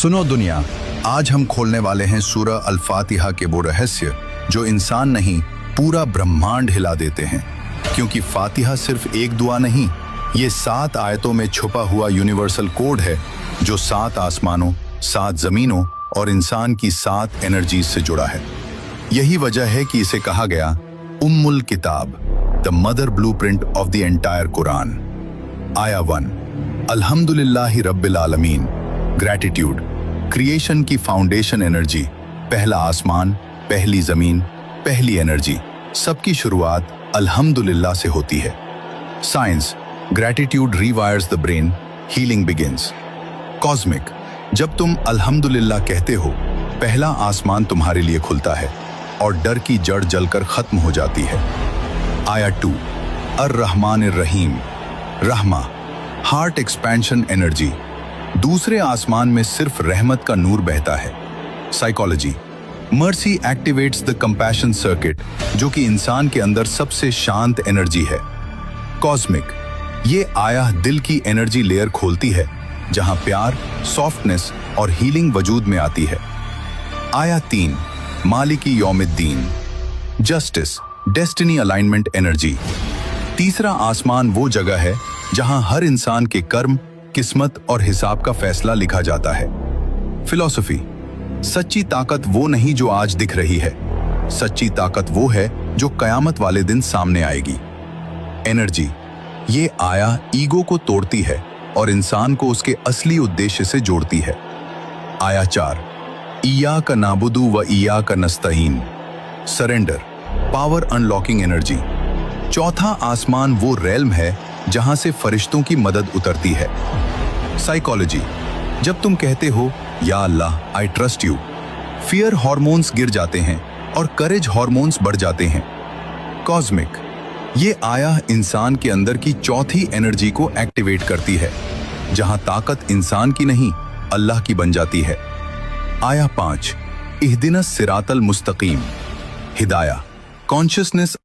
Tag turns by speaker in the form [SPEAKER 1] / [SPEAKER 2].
[SPEAKER 1] सुनो दुनिया, आज हम खोलने वाले हैं सूरह अल फातिहा के वो रहस्य जो इंसान नहीं पूरा ब्रह्मांड हिला देते हैं। क्योंकि फातिहा सिर्फ एक दुआ नहीं, ये 7 आयतों में छुपा हुआ यूनिवर्सल कोड है जो 7 आसमानों, 7 जमीनों और इंसान की 7 एनर्जीज से जुड़ा है। यही वजह है कि इसे कहा गया उम्मुल किताब, the mother blueprint of the entire Quran. आया 1, अल्हम्दुलिल्लाहि रब्बिल आलमीन। ग्रैटिट्यूड, क्रिएशन की फाउंडेशन एनर्जी, पहला आसमान, पहली जमीन, पहली एनर्जी, सबकी शुरुआत अल्हम्दुलिल्लाह से होती है। Science, gratitude rewires the brain, healing begins. Cosmic, जब तुम अल्हम्दुलिल्लाह कहते हो, पहला आसमान तुम्हारे लिए खुलता है और डर की जड़ जलकर खत्म हो जाती है। आया 2, अर्रहमानिर रहीम। रहमा, हार्ट एक्सपेंशन एनर्जी, दूसरे आसमान में सिर्फ रहमत का नूर बहता है। Psychology, mercy activates the compassion circuit, जो कि इंसान के अंदर सबसे शांत एनर्जी है। कॉस्मिक, ये आया दिल की एनर्जी लेयर खोलती है जहां प्यार, सॉफ्टनेस और हीलिंग वजूद में आती है। आया 3, मालिकी यौमिद्दीन। जस्टिस, डेस्टिनी अलाइनमेंट एनर्जी, तीसरा आसमान वो जगह है जहां हर इंसान के कर्म, किस्मत और हिसाब का फैसला लिखा जाता है। फिलॉसफी, सच्ची ताकत वो नहीं जो आज दिख रही है, सच्ची ताकत वो है जो कयामत वाले दिन सामने आएगी। एनर्जी, ये आया ईगो को तोड़ती है और इंसान को उसके असली उद्देश्य से जोड़ती है। आया 4, इय्याका नाबुदु व इय्याका नस्तईन। सरेंडर, पावर अनलॉकिंग एनर्जी, चौथा आसमान वो रेल्म है जहां से फरिश्तों की मदद उतरती है। साइकोलॉजी, जब तुम कहते हो या Allah I trust you, fear hormones गिर जाते हैं और करेज हार्मोन्स बढ़ जाते हैं। कॉस्मिक, ये आया इंसान के अंदर की चौथी एनर्जी को एक्टिवेट करती है, जहां ताकत इंसान की नहीं अल्लाह की बन जाती है। आया 5, इहदिनस सिरातल मुस्तकीम। हिदाया, कॉन्शियसनेस